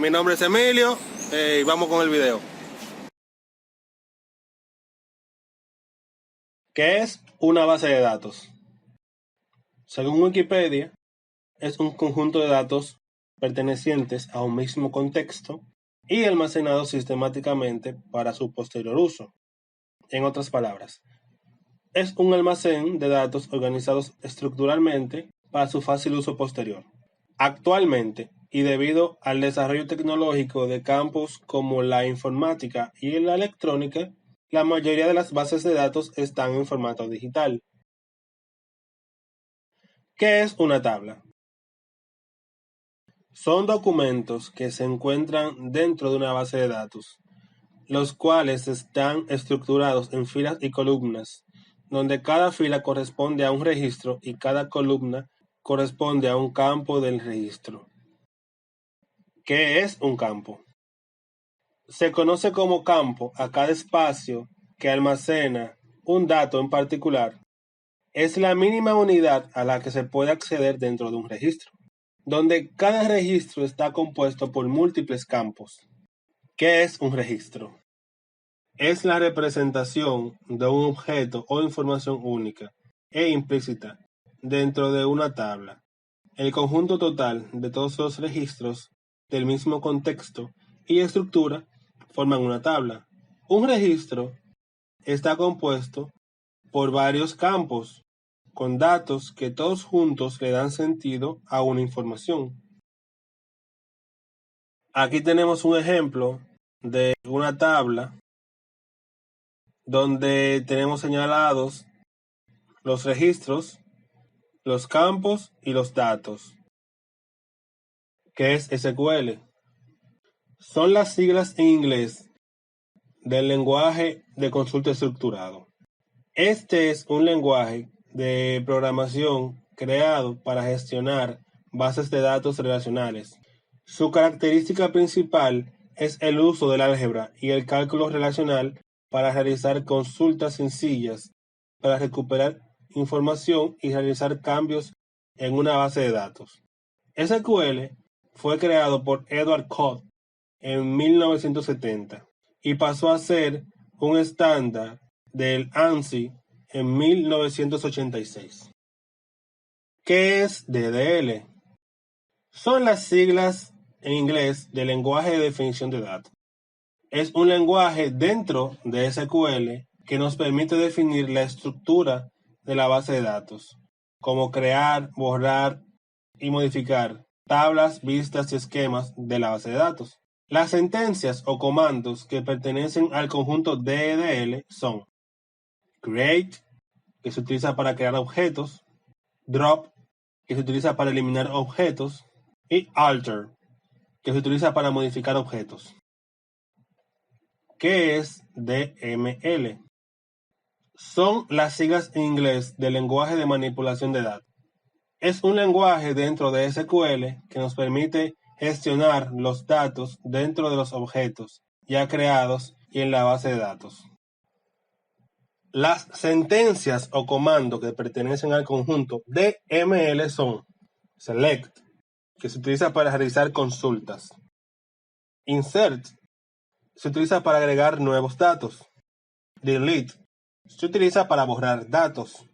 Mi nombre es Emilio y vamos con el video. ¿Qué es una base de datos? Según Wikipedia, es un conjunto de datos pertenecientes a un mismo contexto y almacenados sistemáticamente para su posterior uso. En otras palabras, es un almacén de datos organizados estructuralmente para su fácil uso posterior. Actualmente, y debido al desarrollo tecnológico de campos como la informática y la electrónica, la mayoría de las bases de datos están en formato digital. ¿Qué es una tabla? Son documentos que se encuentran dentro de una base de datos, los cuales están estructurados en filas y columnas, donde cada fila corresponde a un registro y cada columna corresponde a un campo del registro. ¿Qué es un campo? Se conoce como campo a cada espacio que almacena un dato en particular. Es la mínima unidad a la que se puede acceder dentro de un registro, donde cada registro está compuesto por múltiples campos. ¿Qué es un registro? Es la representación de un objeto o información única e implícita dentro de una tabla. El conjunto total de todos los registros del mismo contexto y estructura forman una tabla. Un registro está compuesto por varios campos con datos que todos juntos le dan sentido a una información. Aquí tenemos un ejemplo de una tabla donde tenemos señalados los registros, los campos y los datos. ¿Qué es SQL? Son las siglas en inglés del lenguaje de consulta estructurado. Este es un lenguaje de programación creado para gestionar bases de datos relacionales. Su característica principal es el uso del álgebra y el cálculo relacional para realizar consultas sencillas, para recuperar información y realizar cambios en una base de datos. SQL fue creado por Edward Codd en 1970 y pasó a ser un estándar del ANSI en 1986. ¿Qué es DDL? Son las siglas en inglés del lenguaje de definición de datos. Es un lenguaje dentro de SQL que nos permite definir la estructura de la base de datos, como crear, borrar y modificar tablas, vistas y esquemas de la base de datos. Las sentencias o comandos que pertenecen al conjunto DDL son create, que se utiliza para crear objetos, drop, que se utiliza para eliminar objetos, y alter, que se utiliza para modificar objetos. ¿Qué es DML? Son las siglas en inglés del lenguaje de manipulación de datos. Es un lenguaje dentro de SQL que nos permite gestionar los datos dentro de los objetos ya creados y en la base de datos. Las sentencias o comandos que pertenecen al conjunto DML son select, que se utiliza para realizar consultas, insert, se utiliza para agregar nuevos datos, delete, se utiliza para borrar datos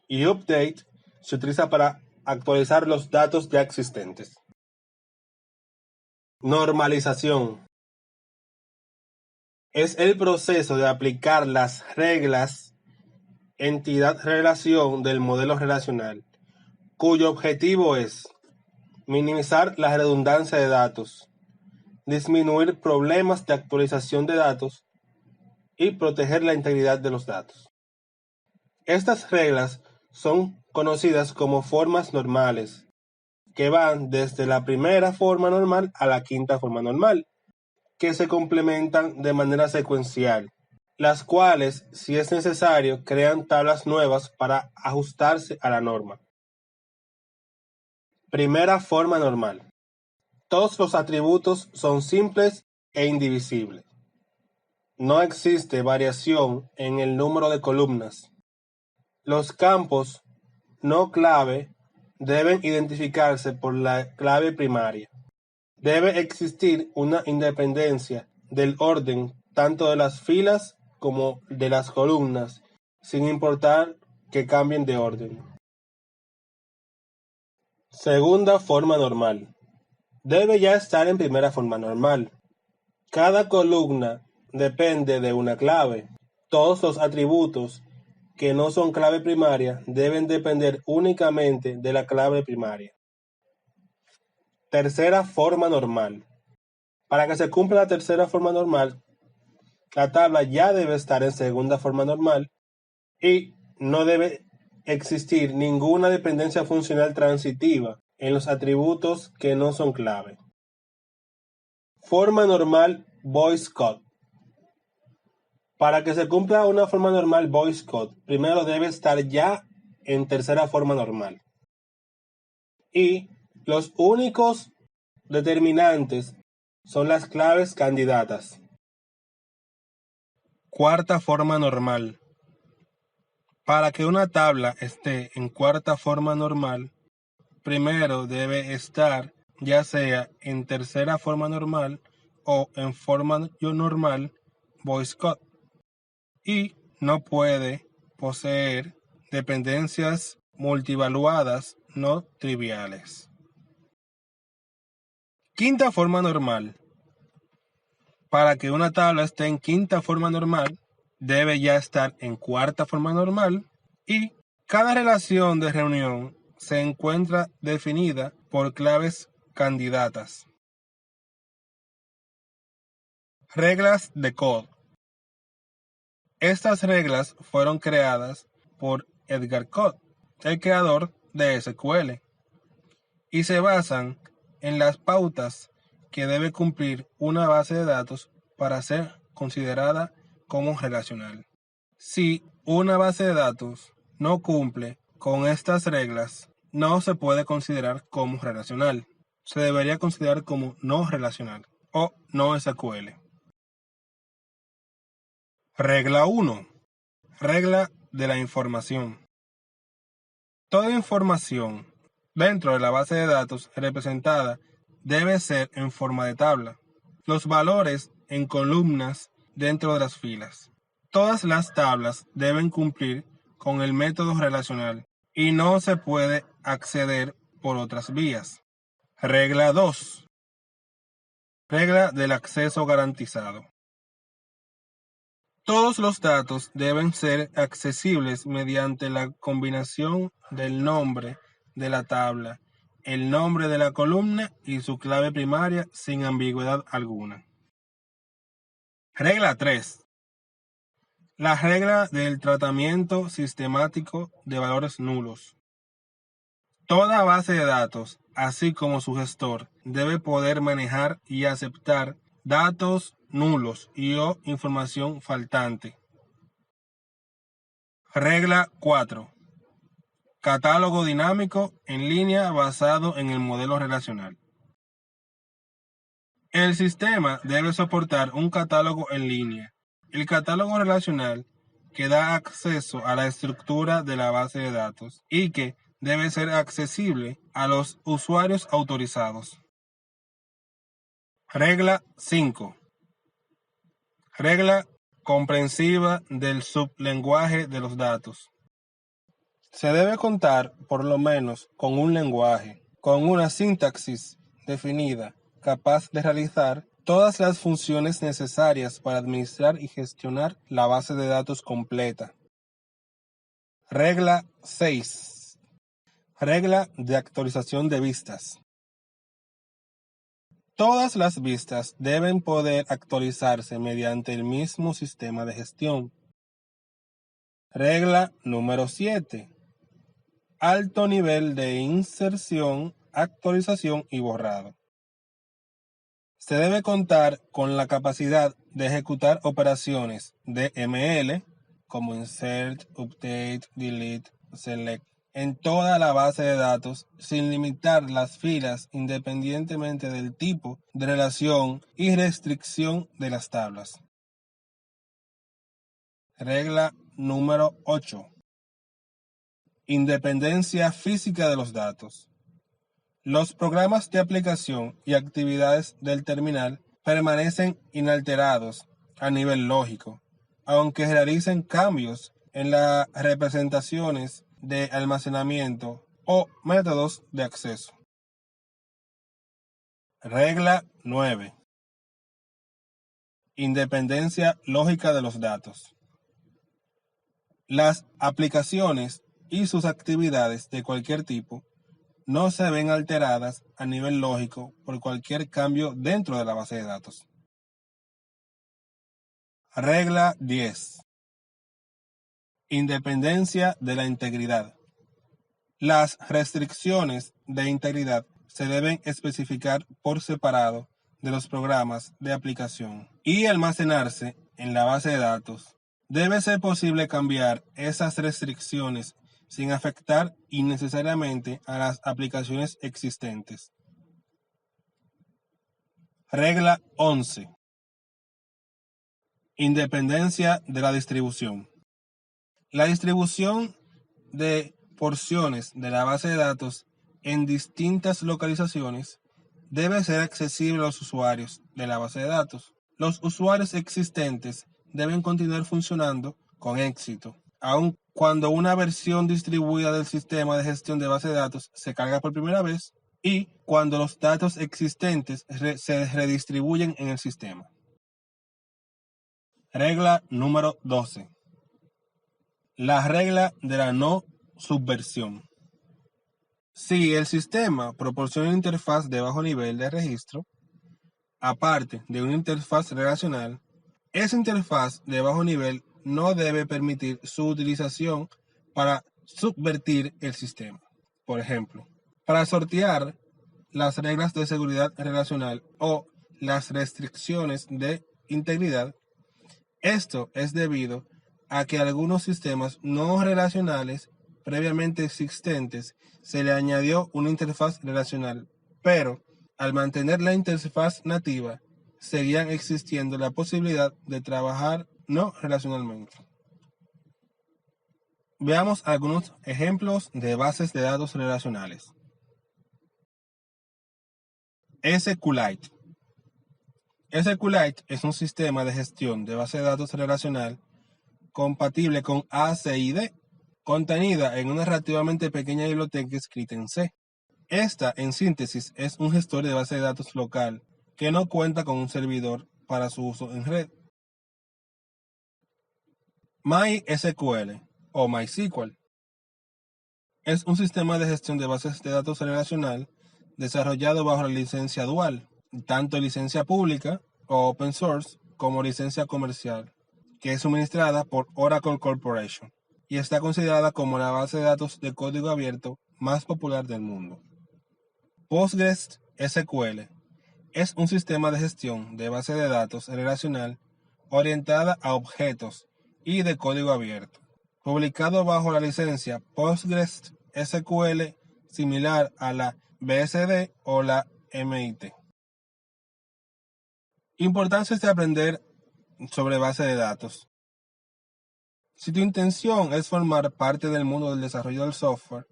y update se utiliza para actualizar los datos ya existentes. Normalización es el proceso de aplicar las reglas entidad-relación del modelo relacional, cuyo objetivo es minimizar la redundancia de datos, disminuir problemas de actualización de datos y proteger la integridad de los datos. Estas reglas son conocidas como formas normales, que van desde la primera forma normal a la quinta forma normal, que se complementan de manera secuencial, las cuales, si es necesario, crean tablas nuevas para ajustarse a la norma. Primera forma normal. Todos los atributos son simples e indivisibles. No existe variación en el número de columnas. Los campos no clave deben identificarse por la clave primaria. Debe existir una independencia del orden tanto de las filas como de las columnas, sin importar que cambien de orden. Segunda forma normal. Debe ya estar en primera forma normal. Cada columna depende de una clave. Todos los atributos que no son clave primaria deben depender únicamente de la clave primaria. Tercera forma normal. Para que se cumpla la tercera forma normal, la tabla ya debe estar en segunda forma normal y no debe existir ninguna dependencia funcional transitiva en los atributos que no son clave. Forma normal Boyce Codd. Para que se cumpla una forma normal Boyce Codd, primero debe estar ya en tercera forma normal. Y los únicos determinantes son las claves candidatas. Cuarta forma normal. Para que una tabla esté en cuarta forma normal, primero debe estar ya sea en tercera forma normal o en forma normal Boyce Codd y no puede poseer dependencias multivaluadas no triviales. Quinta forma normal. Para que una tabla esté en quinta forma normal, debe ya estar en cuarta forma normal y cada relación de reunión se encuentra definida por claves candidatas. Reglas de Codd. Estas reglas fueron creadas por Edgar Codd, el creador de SQL, y se basan en las pautas que debe cumplir una base de datos para ser considerada como relacional. Si una base de datos no cumple con estas reglas, no se puede considerar como relacional. Se debería considerar como no relacional o no SQL. Regla 1. Regla de la información. Toda información dentro de la base de datos representada debe ser en forma de tabla. Los valores en columnas dentro de las filas. Todas las tablas deben cumplir con el método relacional y no se puede acceder por otras vías. Regla 2. Regla del acceso garantizado. Todos los datos deben ser accesibles mediante la combinación del nombre de la tabla, el nombre de la columna y su clave primaria sin ambigüedad alguna. Regla 3. La regla del tratamiento sistemático de valores nulos. Toda base de datos, así como su gestor, debe poder manejar y aceptar datos nulos y o información faltante. Regla 4. Catálogo dinámico en línea basado en el modelo relacional. El sistema debe soportar un catálogo en línea. El catálogo relacional que da acceso a la estructura de la base de datos y que debe ser accesible a los usuarios autorizados. Regla 5. Regla comprensiva del sublenguaje de los datos. Se debe contar por lo menos con un lenguaje, con una sintaxis definida, capaz de realizar todas las funciones necesarias para administrar y gestionar la base de datos completa. Regla 6. Regla de actualización de vistas. Todas las vistas deben poder actualizarse mediante el mismo sistema de gestión. Regla número 7. Alto nivel de inserción, actualización y borrado. Se debe contar con la capacidad de ejecutar operaciones DML como insert, update, delete, select en toda la base de datos sin limitar las filas independientemente del tipo de relación y restricción de las tablas. Regla número 8. Independencia física de los datos. Los programas de aplicación y actividades del terminal permanecen inalterados a nivel lógico, aunque realicen cambios en las representaciones de almacenamiento o métodos de acceso. Regla 9. Independencia lógica de los datos. Las aplicaciones y sus actividades de cualquier tipo no se ven alteradas a nivel lógico por cualquier cambio dentro de la base de datos. Regla 10. Independencia de la integridad. Las restricciones de integridad se deben especificar por separado de los programas de aplicación y almacenarse en la base de datos. Debe ser posible cambiar esas restricciones sin afectar innecesariamente a las aplicaciones existentes. Regla 11. Independencia de la distribución. La distribución de porciones de la base de datos en distintas localizaciones debe ser accesible a los usuarios de la base de datos. Los usuarios existentes deben continuar funcionando con éxito, aun cuando una versión distribuida del sistema de gestión de base de datos se carga por primera vez y cuando los datos existentes se redistribuyen en el sistema. Regla número 12. La regla de la no subversión. Si el sistema proporciona una interfaz de bajo nivel de registro, aparte de una interfaz relacional, esa interfaz de bajo nivel no debe permitir su utilización para subvertir el sistema. Por ejemplo, para sortear las reglas de seguridad relacional o las restricciones de integridad, esto es debido a que a algunos sistemas no relacionales previamente existentes se le añadió una interfaz relacional, pero al mantener la interfaz nativa, seguían existiendo la posibilidad de trabajar no relacionalmente. Veamos algunos ejemplos de bases de datos relacionales. SQLite. SQLite es un sistema de gestión de base de datos relacional compatible con ACID, contenida en una relativamente pequeña biblioteca escrita en C. Esta, en síntesis, es un gestor de base de datos local que no cuenta con un servidor para su uso en red. MySQL o MySQL es un sistema de gestión de bases de datos relacional desarrollado bajo la licencia dual, tanto licencia pública o open source como licencia comercial, que es suministrada por Oracle Corporation y está considerada como la base de datos de código abierto más popular del mundo. PostgreSQL es un sistema de gestión de base de datos relacional orientada a objetos y de código abierto, publicado bajo la licencia PostgreSQL similar a la BSD o la MIT. Importancia de aprender sobre base de datos. Si tu intención es formar parte del mundo del desarrollo del software,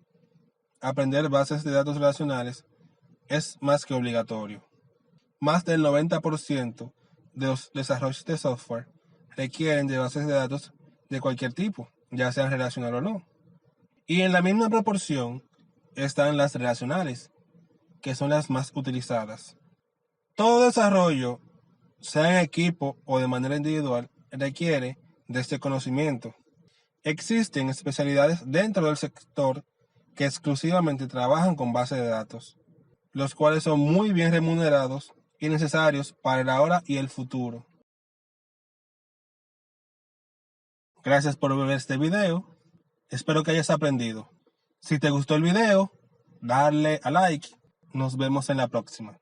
aprender bases de datos relacionales es más que obligatorio. Más del 90% de los desarrollos de software requieren de bases de datos de cualquier tipo, ya sean relacional o no. Y en la misma proporción están las relacionales, que son las más utilizadas. Todo desarrollo, sea en equipo o de manera individual, requiere de este conocimiento. Existen especialidades dentro del sector que exclusivamente trabajan con bases de datos, los cuales son muy bien remunerados y necesarios para el ahora y el futuro. Gracias por ver este video. Espero que hayas aprendido. Si te gustó el video, dale a like. Nos vemos en la próxima.